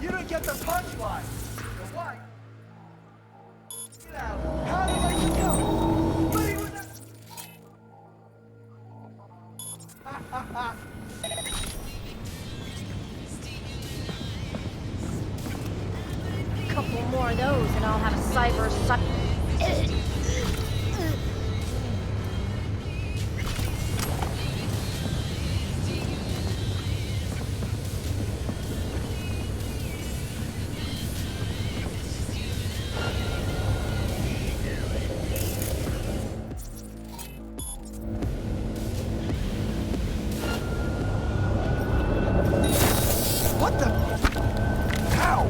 You didn't get the punchline. The what? Get out. How do I go? What are you with that? Couple more of those and I'll have a cyber suck. What the? How?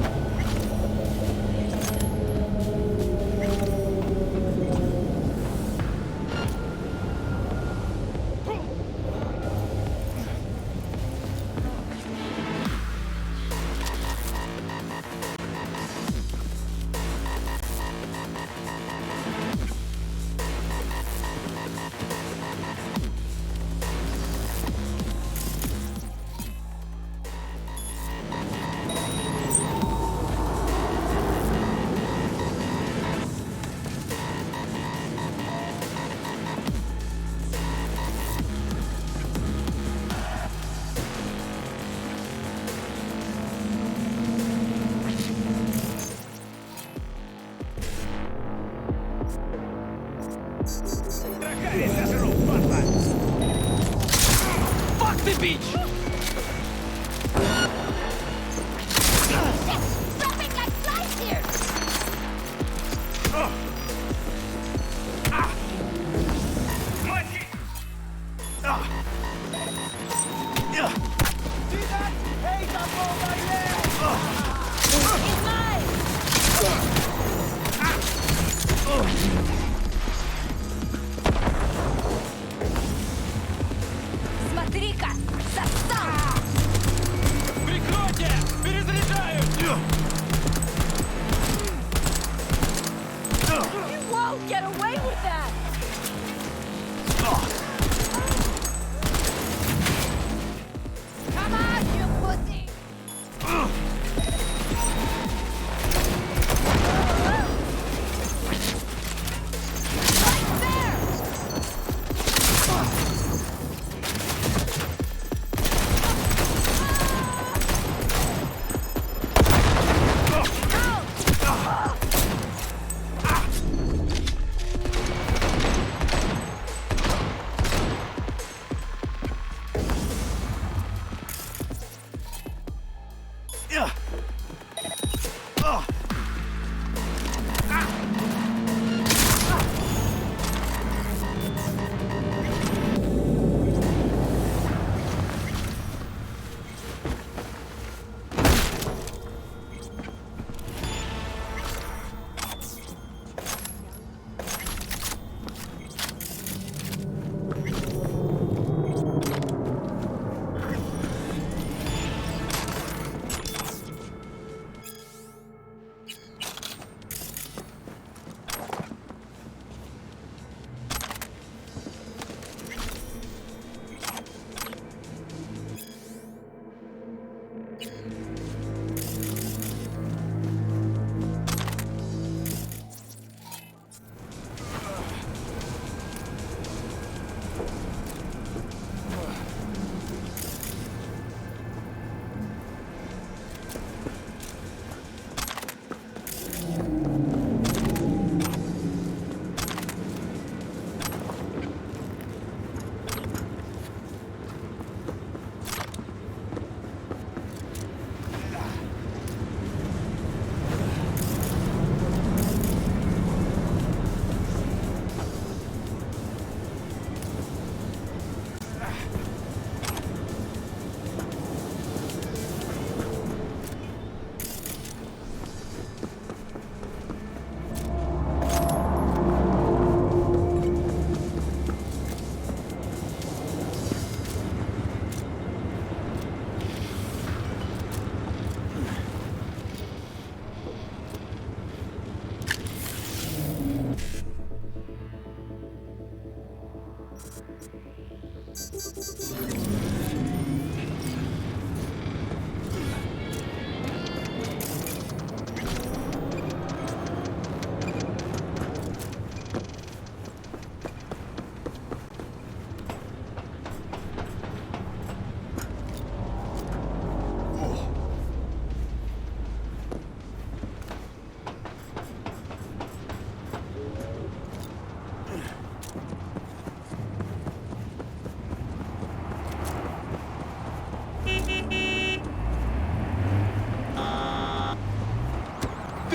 Fuck the beach! Dropping like flies here! See that? Hey, that's all right there! Смотри-ка! Застал! Прикройте! Перезаряжаю! You won't get away with that! Come on, you pussy! Right there!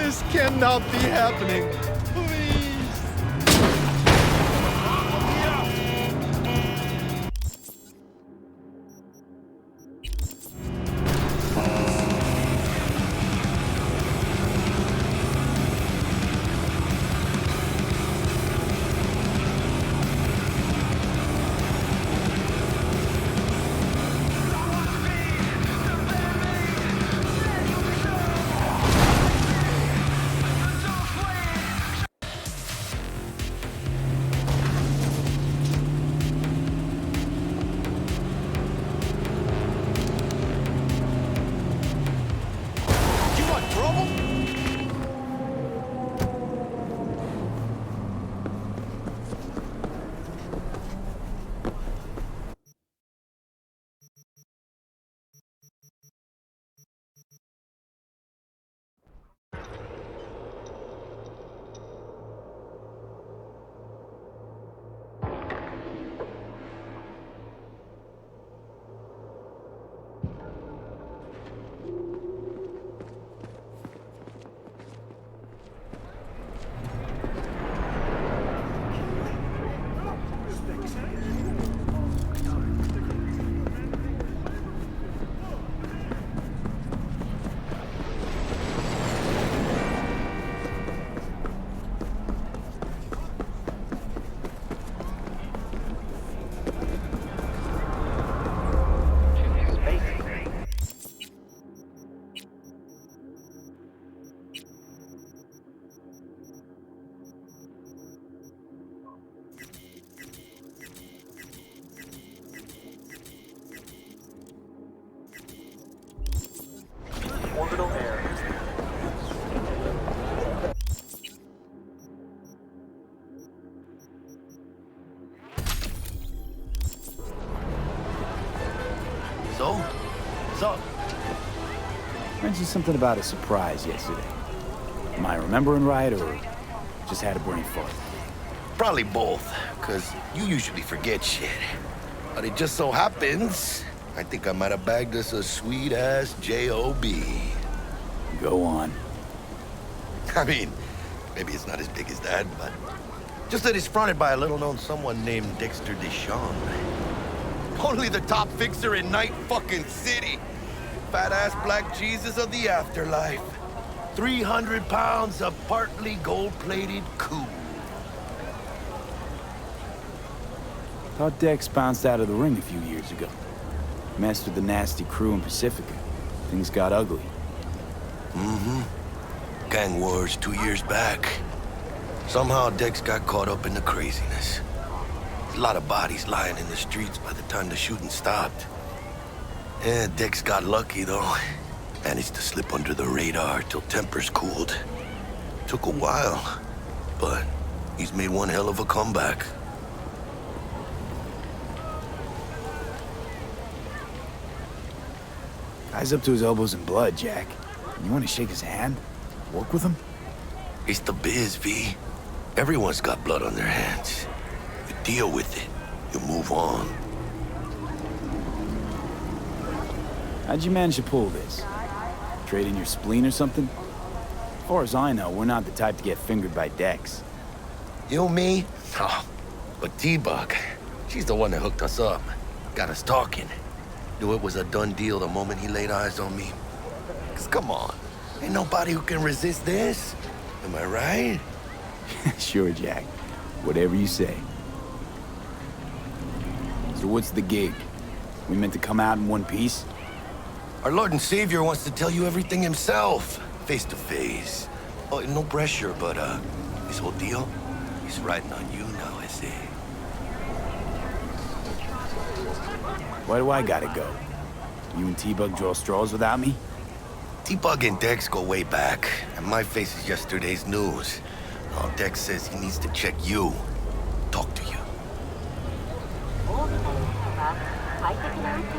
This cannot be happening. Please. Orbital air. So? Mentioned something about a surprise yesterday. Am I remembering right, or just had a brain fart? Probably both, because you usually forget shit. But it just so happens, I think I might have bagged us a sweet-ass J.O.B. Go on. I mean, maybe it's not as big as that, but just that it's fronted by a little-known someone named Dexter Deshawn. Only the top fixer in Night fucking City. Fat-ass black Jesus of the afterlife. 300 pounds of partly gold-plated cool. Thought Dex bounced out of the ring a few years ago. Messed with the nasty crew in Pacifica. Things got ugly. Mm-hmm. Gang wars 2 years back. Somehow Dex got caught up in the craziness. A lot of bodies lying in the streets by the time the shooting stopped. Yeah, Dex got lucky, though. Managed to slip under the radar till tempers cooled. Took a while, but he's made one hell of a comeback. Guy's up to his elbows in blood, Jack. You want to shake his hand? Work with him? It's the biz, V. Everyone's got blood on their hands. You deal with it. You move on. How'd you manage to pull this? Trade in your spleen or something? As far as I know, we're not the type to get fingered by Dex. You, me? Oh, but T-Bug, she's the one that hooked us up. Got us talking. Knew it was a done deal the moment he laid eyes on me. 'Cause come on, ain't nobody who can resist this. Am I right? Sure, Jack. Whatever you say. So what's the gig? We meant to come out in one piece? Our Lord and Savior wants to tell you everything himself, face to face. Oh, no pressure, but this whole deal, he's riding on you now, I say. Why do I gotta go? You and T-Bug draw straws without me? T-Bug and Dex go way back, and my face is yesterday's news. Oh, Dex says he needs to check you, talk to you.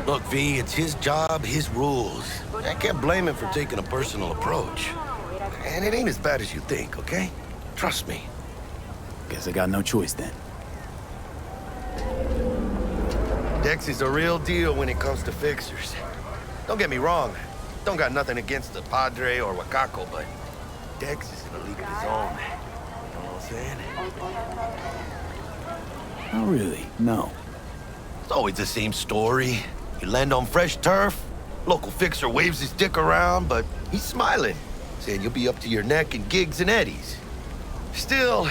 Look, V, it's his job, his rules. I can't blame him for taking a personal approach. And it ain't as bad as you think, okay? Trust me. Guess I got no choice then. Dex is a real deal when it comes to fixers. Don't get me wrong. Don't got nothing against the Padre or Wakako, but Dex is in a league of his own. You know what I'm saying? Oh, really? No. It's always the same story. You land on fresh turf, local fixer waves his dick around, but he's smiling, saying you'll be up to your neck in gigs and eddies. Still,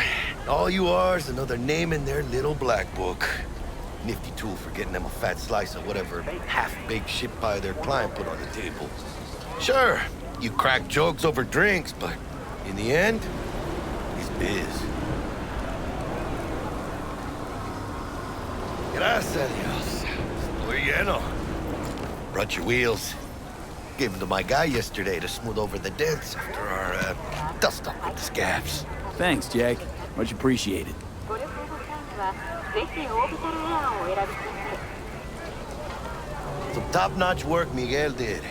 all you are is another name in their little black book. Nifty tool for getting them a fat slice of whatever half-baked shit pie their client put on the table. Sure, you crack jokes over drinks, but in the end, it's biz. Gracias a Dios. Estoy lleno. Brought your wheels. Gave them to my guy yesterday to smooth over the dents after our dust up with the scabs. Thanks, Jack. Much appreciated. Some top-notch work Miguel did.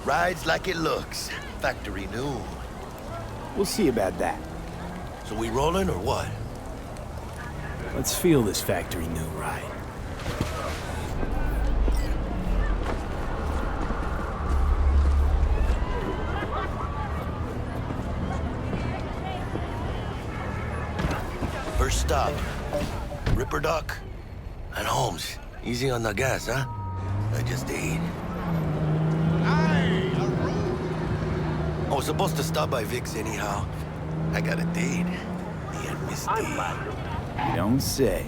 Rides like it looks. Factory new. We'll see about that. So we rolling or what? Let's feel this factory new ride. First stop. Ripper Duck and Holmes. Easy on the gas, huh? I just ate. I was supposed to stop by Vic's anyhow. I got a date. Me and Miss D. You don't say.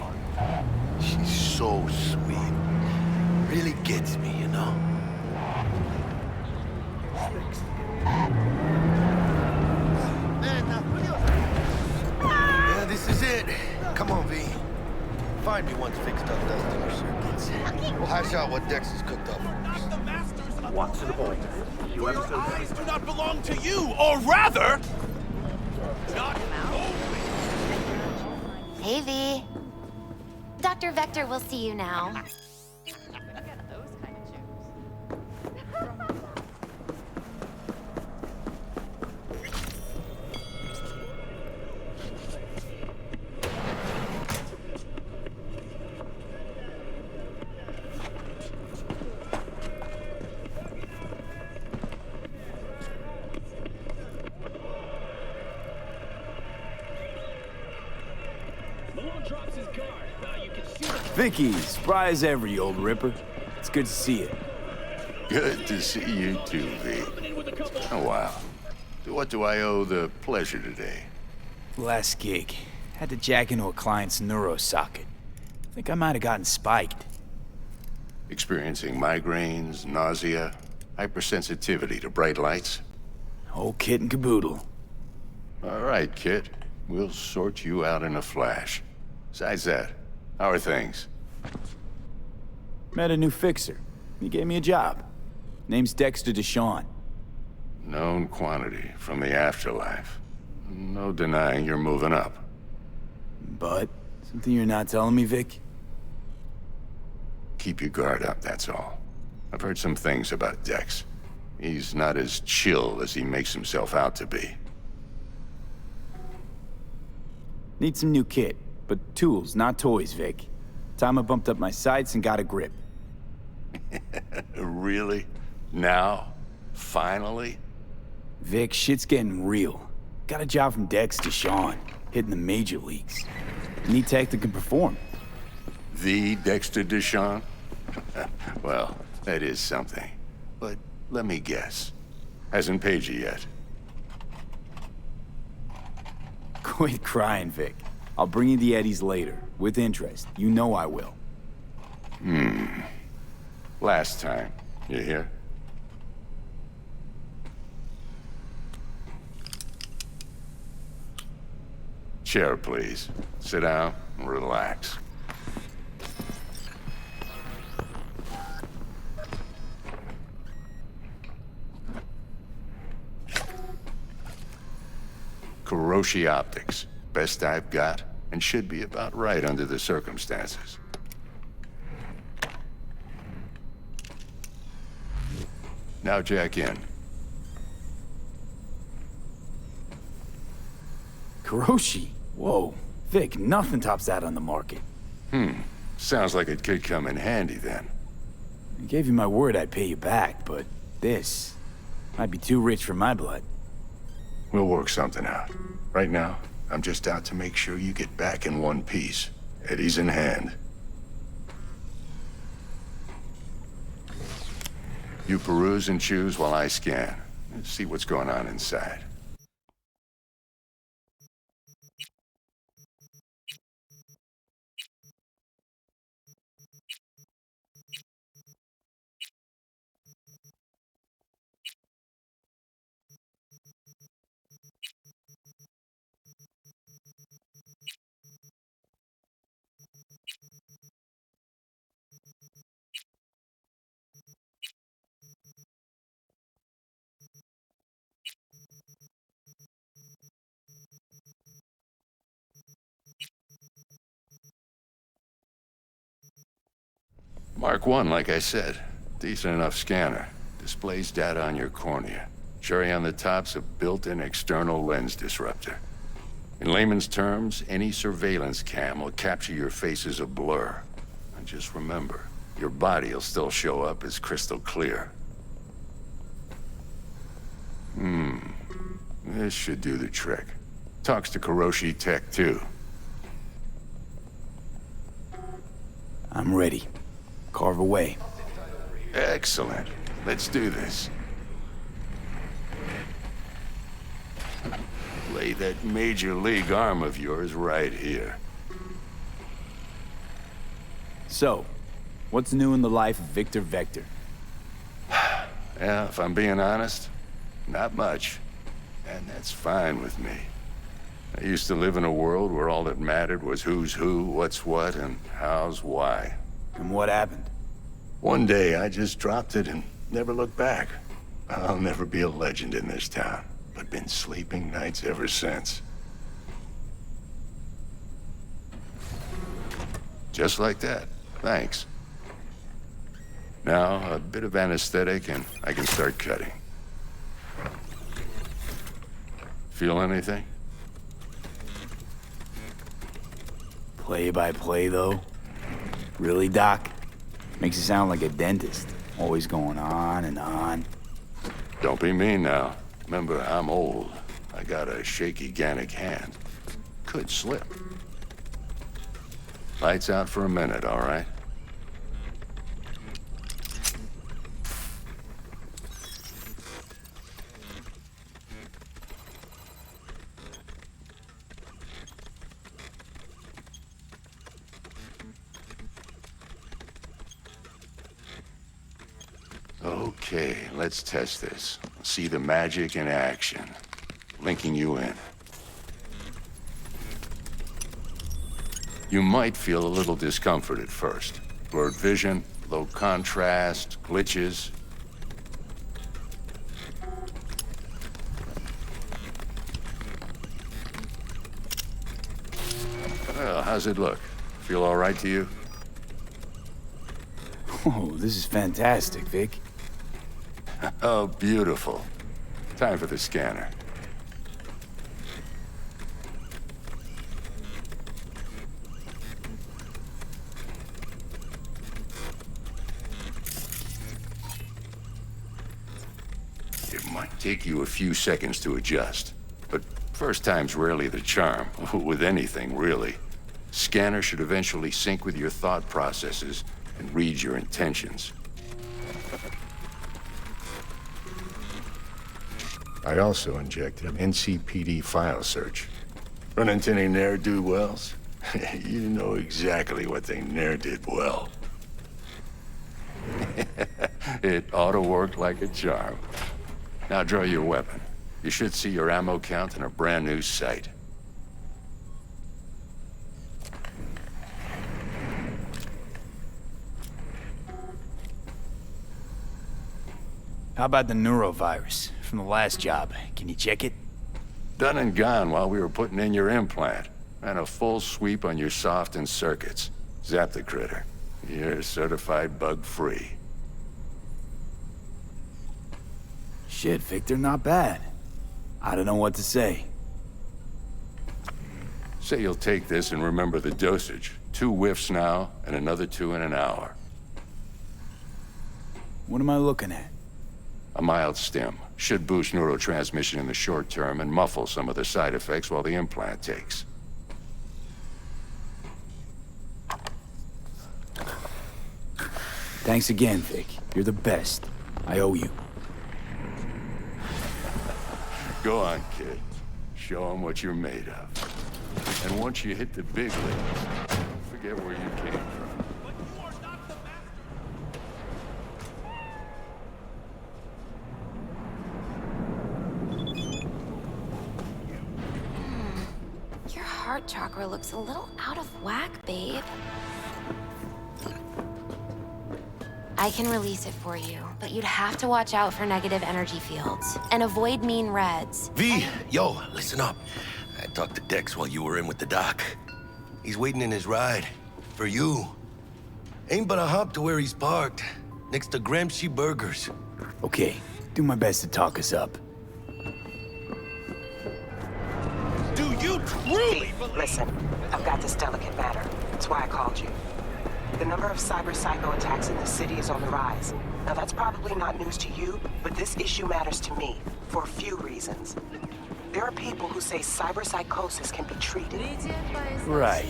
She's so sweet. Really gets me, you know? Yeah, this is it. Come on, V. Find me once fixed up dusting your circuits. We'll hash out what Dex has cooked up. What's the point? You episode Eyes do not belong to you, or rather, not only. Hey, V. Dr. Vector will see you now. Vicky, spry as ever, you old ripper. It's good to see you. Good to see you too, V. Oh, wow. To what do I owe the pleasure today? Last gig. Had to jack into a client's neuro socket. Think I might have gotten spiked. Experiencing migraines, nausea, hypersensitivity to bright lights? Whole kit and caboodle. All right, kid. We'll sort you out in a flash. Besides that, how are things? Met a new fixer. He gave me a job. Name's Dexter Deshawn. Known quantity from the afterlife. No denying you're moving up. But, something you're not telling me, Vic? Keep your guard up, that's all. I've heard some things about Dex. He's not as chill as he makes himself out to be. Need some new kit, but tools, not toys, Vic. Time I bumped up my sights and got a grip. Really? Now? Finally? Vic, shit's getting real. Got a job from Dex Deshawn, hitting the major leagues. Need tech that can perform. The Dexter Deshawn? Well, that is something. But let me guess. Hasn't paid you yet. Quit crying, Vic. I'll bring you the eddies later, with interest. You know I will. Last time. You hear? Chair, please. Sit down and relax. Kuroshi Optics. Best I've got, and should be about right under the circumstances. Now jack in. Kuroshi? Whoa. Vic, nothing tops that on the market. Sounds like it could come in handy then. I gave you my word I'd pay you back, but this might be too rich for my blood. We'll work something out. Right now, I'm just out to make sure you get back in one piece. Eddie's in hand. You peruse and choose while I scan. See what's going on inside. Mark 1, like I said. Decent enough scanner. Displays data on your cornea. Cherry on the top's a built-in external lens disruptor. In layman's terms, any surveillance cam will capture your face as a blur. And just remember, your body will still show up as crystal clear. This should do the trick. Talks to Kuroshi Tech, too. I'm ready. Carve away. Excellent. Let's do this. Lay that major league arm of yours right here. So, what's new in the life of Victor Vector? Yeah, if I'm being honest, not much. And that's fine with me. I used to live in a world where all that mattered was who's who, what's what, and how's why. And what happened? One day, I just dropped it and never looked back. I'll never be a legend in this town, but been sleeping nights ever since. Just like that. Thanks. Now, a bit of anesthetic and I can start cutting. Feel anything? Play by play, though? Really, Doc? Makes you sound like a dentist. Always going on and on. Don't be mean now. Remember, I'm old. I got a shaky Gannic hand. Could slip. Lights out for a minute, all right? Okay, let's test this. See the magic in action. Linking you in. You might feel a little discomfort at first. Blurred vision, low contrast, glitches. Well, how's it look? Feel all right to you? Oh, this is fantastic, Vic. Oh, beautiful. Time for the scanner. It might take you a few seconds to adjust, but first time's rarely the charm, with anything, really. Scanner should eventually sync with your thought processes and read your intentions. I also injected an NCPD file search. Run into any ne'er-do-wells? You know exactly what they ne'er did well. It ought to work like a charm. Now draw your weapon. You should see your ammo count in a brand new sight. How about the neurovirus from the last job? Can you check it? Done and gone while we were putting in your implant. And a full sweep on your soft and circuits. Zap the critter. You're certified bug-free. Shit, Victor, not bad. I don't know what to say. Say you'll take this and remember the dosage. 2 whiffs now, and another 2 in an hour. What am I looking at? A mild stim. Should boost neurotransmission in the short term and muffle some of the side effects while the implant takes. Thanks again, Vic. You're the best. I owe you. Go on, kid. Show them what you're made of. And once you hit the big leagues, forget where you came from. Your heart chakra looks a little out of whack, babe. I can release it for you, but you'd have to watch out for negative energy fields and avoid mean reds. V, yo, listen up. I talked to Dex while you were in with the doc. He's waiting in his ride. For you. Ain't but a hop to where he's parked. Next to Gramsci Burgers. Okay, do my best to talk us up. Do you truly believe? Listen, I've got this delicate matter. That's why I called you. The number of cyber psycho attacks in the city is on the rise. Now that's probably not news to you, but this issue matters to me for a few reasons. There are people who say cyberpsychosis can be treated. Right.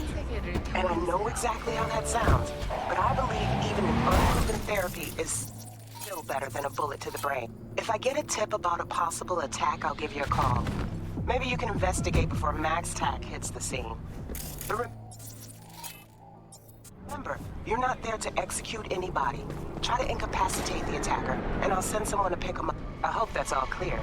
And I know exactly how that sounds, but I believe even an unproven therapy is still better than a bullet to the brain. If I get a tip about a possible attack, I'll give you a call. Maybe you can investigate before Max Tac hits the scene. But remember, you're not there to execute anybody. Try to incapacitate the attacker, and I'll send someone to pick him up. I hope that's all clear.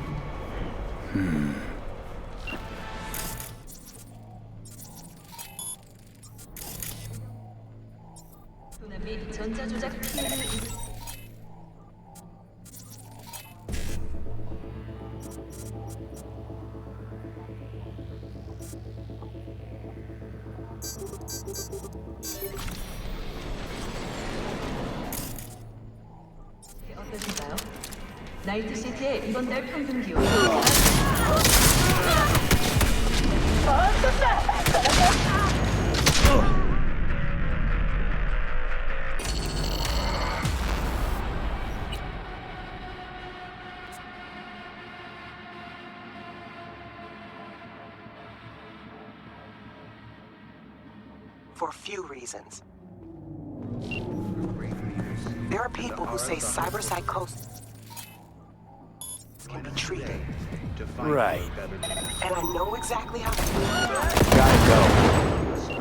어떠신가요? 나이트시티의 이번 달 평균 기온. For a few reasons. There are people who say cyberpsychosis can be treated. Right. And I know exactly how to Gotta go.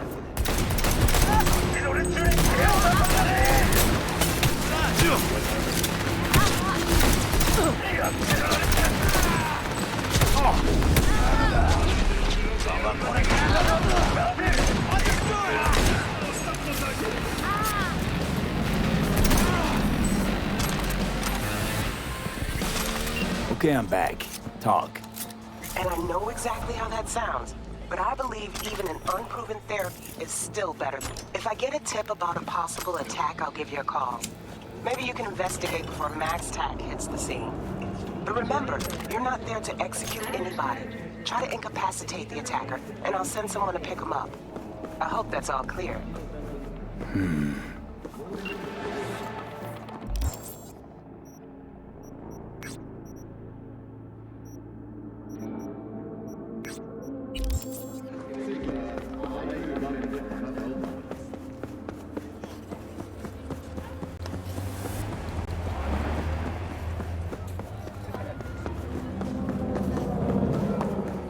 Okay, I'm back. Talk. And I know exactly how that sounds, but I believe even an unproven therapy is still better. If I get a tip about a possible attack, I'll give you a call. Maybe you can investigate before Max Tac hits the scene. But remember, you're not there to execute anybody. Try to incapacitate the attacker, and I'll send someone to pick him up. I hope that's all clear.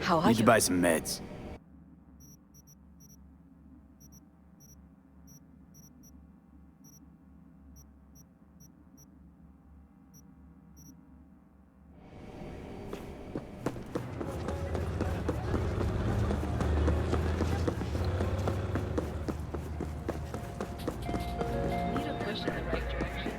How are Need to you? buy some meds. Need a push in the right direction.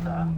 sir.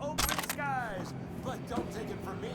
Open skies, but don't take it from me.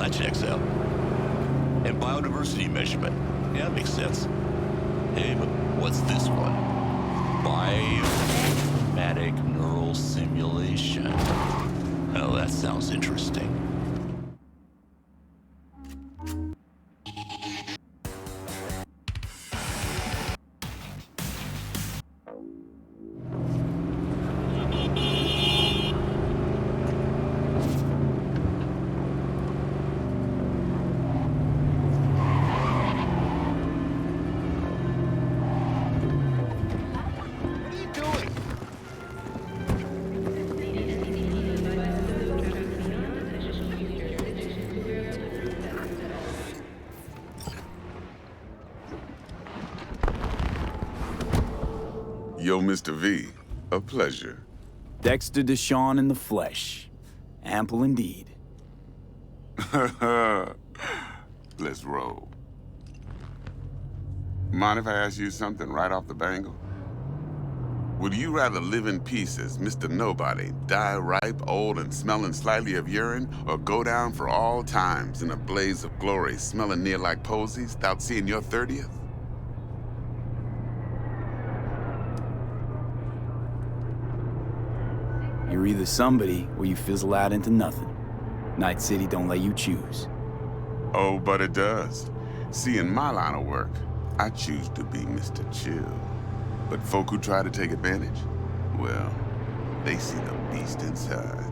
That checks out. And biodiversity measurement. Yeah, that makes sense. Hey, but what's this one? Biomatic neural simulation. Oh, that sounds interesting. Yo, Mr. V, a pleasure. Dexter Deshawn in the flesh. Ample indeed. Let's roll. Mind if I ask you something right off the bangle? Would you rather live in pieces, Mr. Nobody, die ripe, old, and smelling slightly of urine, or go down for all times in a blaze of glory, smelling near like posies, without seeing your 30th? You're either somebody, or you fizzle out into nothing. Night City don't let you choose. Oh, but it does. See, in my line of work, I choose to be Mr. Chill. But folk who try to take advantage, well, they see the beast inside.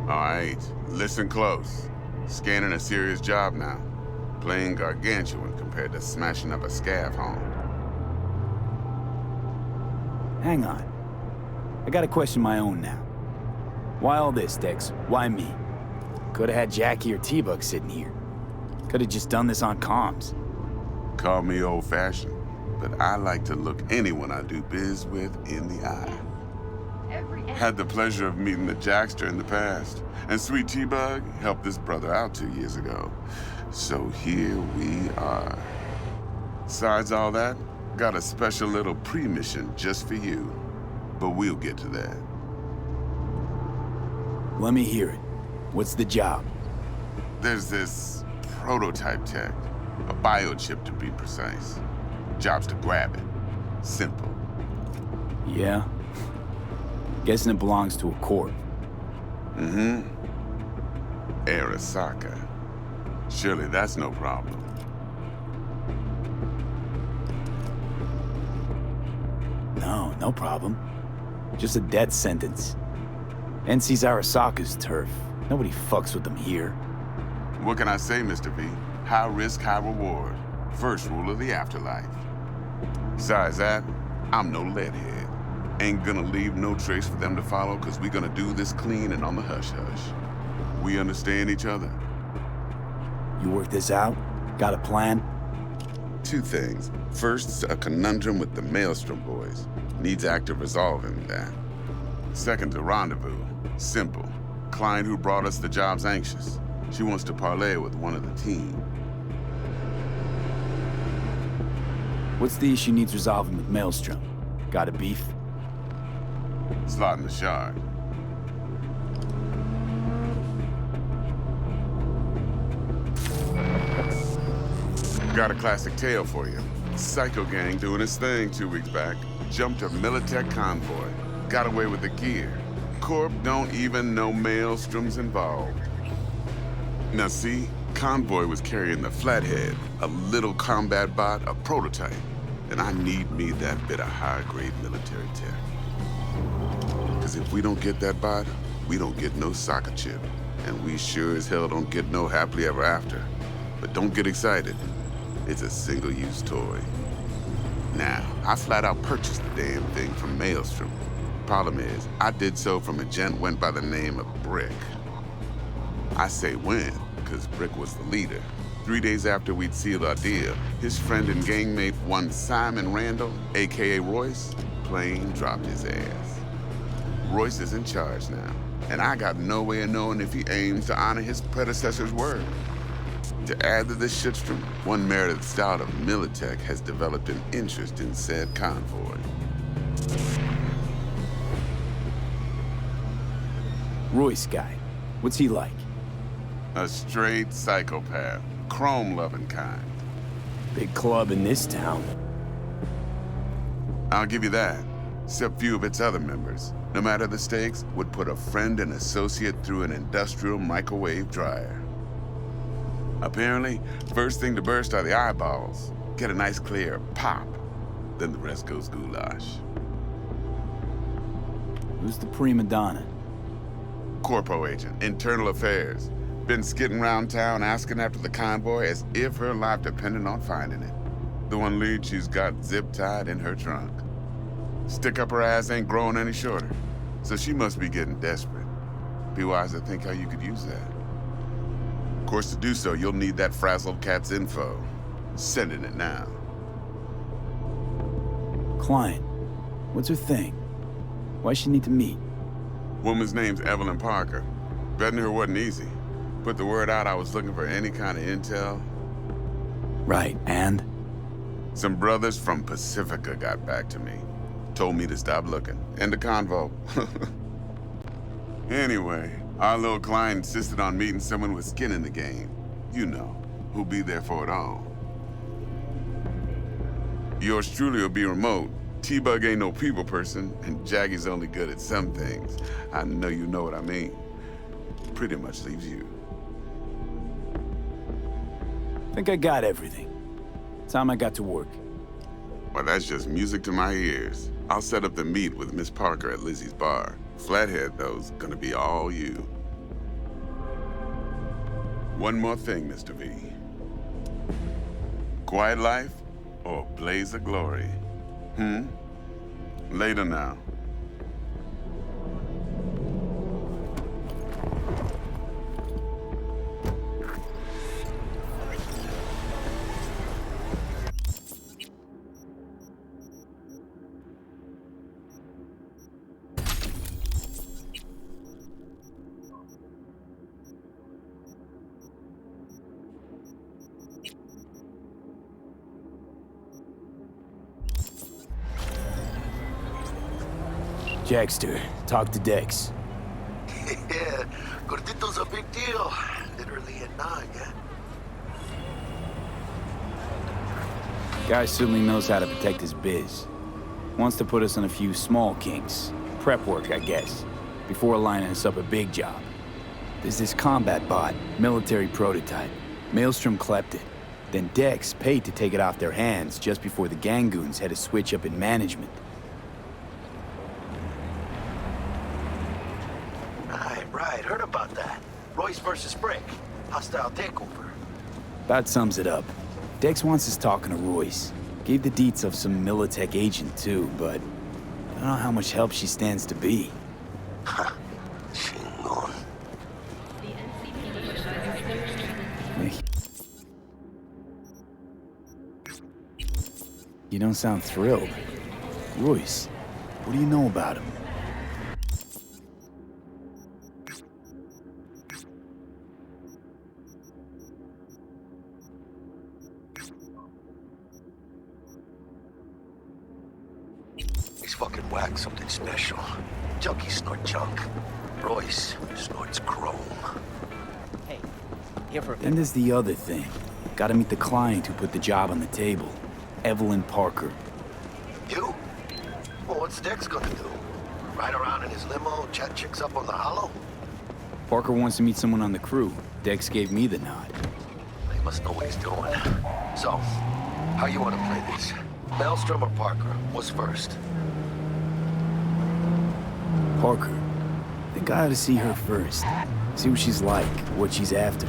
All right, listen close. Scanning a serious job now. Playing gargantuan compared to smashing up a scav home. Hang on. I gotta question my own now. Why all this, Dex? Why me? Could've had Jackie or T-Bug sitting here. Could've just done this on comms. Call me old-fashioned, but I like to look anyone I do biz with in the eye. Had the pleasure of meeting the Jackster in the past, and Sweet T-Bug helped this brother out 2 years ago. So here we are. Besides all that, got a special little pre-mission just for you. But we'll get to that. Let me hear it. What's the job? There's this prototype tech, a biochip to be precise. Job's to grab it. Simple. Yeah? Guessing it belongs to a corp. Mm-hmm. Arasaka. Surely that's no problem. No problem. Just a death sentence. NC's Arasaka's turf. Nobody fucks with them here. What can I say, Mr. V? High risk, high reward. First rule of the afterlife. Besides that, I'm no leadhead. Ain't gonna leave no trace for them to follow, cause we gonna do this clean and on the hush-hush. We understand each other. You work this out? Got a plan? Two things. First, a conundrum with the Maelstrom boys. Needs active resolving that. Second, a rendezvous. Simple. Client who brought us the job's anxious. She wants to parlay with one of the team. What's the issue needs resolving with Maelstrom? Got a beef? Slot in the shard. Got a classic tale for you. Psycho gang doing his thing 2 weeks back. Jumped a Militech convoy. Got away with the gear. Corp don't even know Maelstrom's involved. Now see, convoy was carrying the Flathead, a little combat bot, a prototype. And I need me that bit of high-grade military tech. Because if we don't get that bot, we don't get no soccer chip. And we sure as hell don't get no happily ever after. But don't get excited. It's a single-use toy. Now, I flat out purchased the damn thing from Maelstrom. Problem is, I did so from a gent went by the name of Brick. I say when, because Brick was the leader. 3 days after we'd sealed our deal, his friend and gangmate, one Simon Randall, aka Royce, plain dropped his ass. Royce is in charge now, and I got no way of knowing if he aims to honor his predecessor's word. To add to this shitstrom, one merited stout of Militech has developed an interest in said convoy. Royce guy. What's he like? A straight psychopath. Chrome-loving kind. Big club in this town. I'll give you that. Except few of its other members, no matter the stakes, would put a friend and associate through an industrial microwave dryer. Apparently, first thing to burst are the eyeballs. Get a nice clear pop. Then the rest goes goulash. Who's the prima donna? Corpo agent, internal affairs. Been skidding around town asking after the convoy as if her life depended on finding it. The one lead she's got zip-tied in her trunk. Stick up her ass ain't growing any shorter, so she must be getting desperate. Be wise to think how you could use that. Of course, to do so, you'll need that frazzled cat's info. Sending it now. Client. What's her thing? Why she need to meet? Woman's name's Evelyn Parker. Betting her wasn't easy. Put the word out I was looking for any kind of intel. Right, and? Some brothers from Pacifica got back to me. Told me to stop looking. End of convo. Anyway, our little client insisted on meeting someone with skin in the game. You know, who'll be there for it all. Yours truly will be remote. T-Bug ain't no people person, and Jaggy's only good at some things. I know you know what I mean. Pretty much leaves you. Think I got everything. Time I got to work. Well, that's just music to my ears. I'll set up the meet with Miss Parker at Lizzie's bar. Flathead, though's gonna be all you. One more thing, Mr. V. Quiet life or blaze of glory? Later now. Jackster, talk to Dex. Yeah, Gordito's a big deal. Literally a nugget. Guy certainly knows how to protect his biz. Wants to put us on a few small kinks. Prep work, I guess. Before lining us up a big job. There's this combat bot, military prototype. Maelstrom clept it. Then Dex paid to take it off their hands just before the Gangoons had a switch up in management. Right, heard about that. Royce versus Brick. Hostile takeover. About sums it up. Dex wants us talking to Royce. Gave the deets of some Militech agent too, but I don't know how much help she stands to be. Chingon. You don't sound thrilled. Royce, what do you know about him? Fucking whack something special. Junkies snort junk. Royce snorts chrome. Hey, here for a Then there's the other thing. Gotta meet the client who put the job on the table. Evelyn Parker. You? Well, what's Dex gonna do? Ride around in his limo, chat chicks up on the hollow? Parker wants to meet someone on the crew. Dex gave me the nod. He must know what he's doing. So, how you wanna play this? Maelstrom or Parker? What's first? Parker. Think I ought to see her first. See what she's like, what she's after.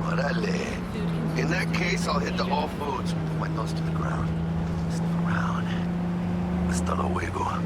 Orale. In that case, I'll hit the All Foods. Put my nose to the ground. Sniff around. Hasta luego.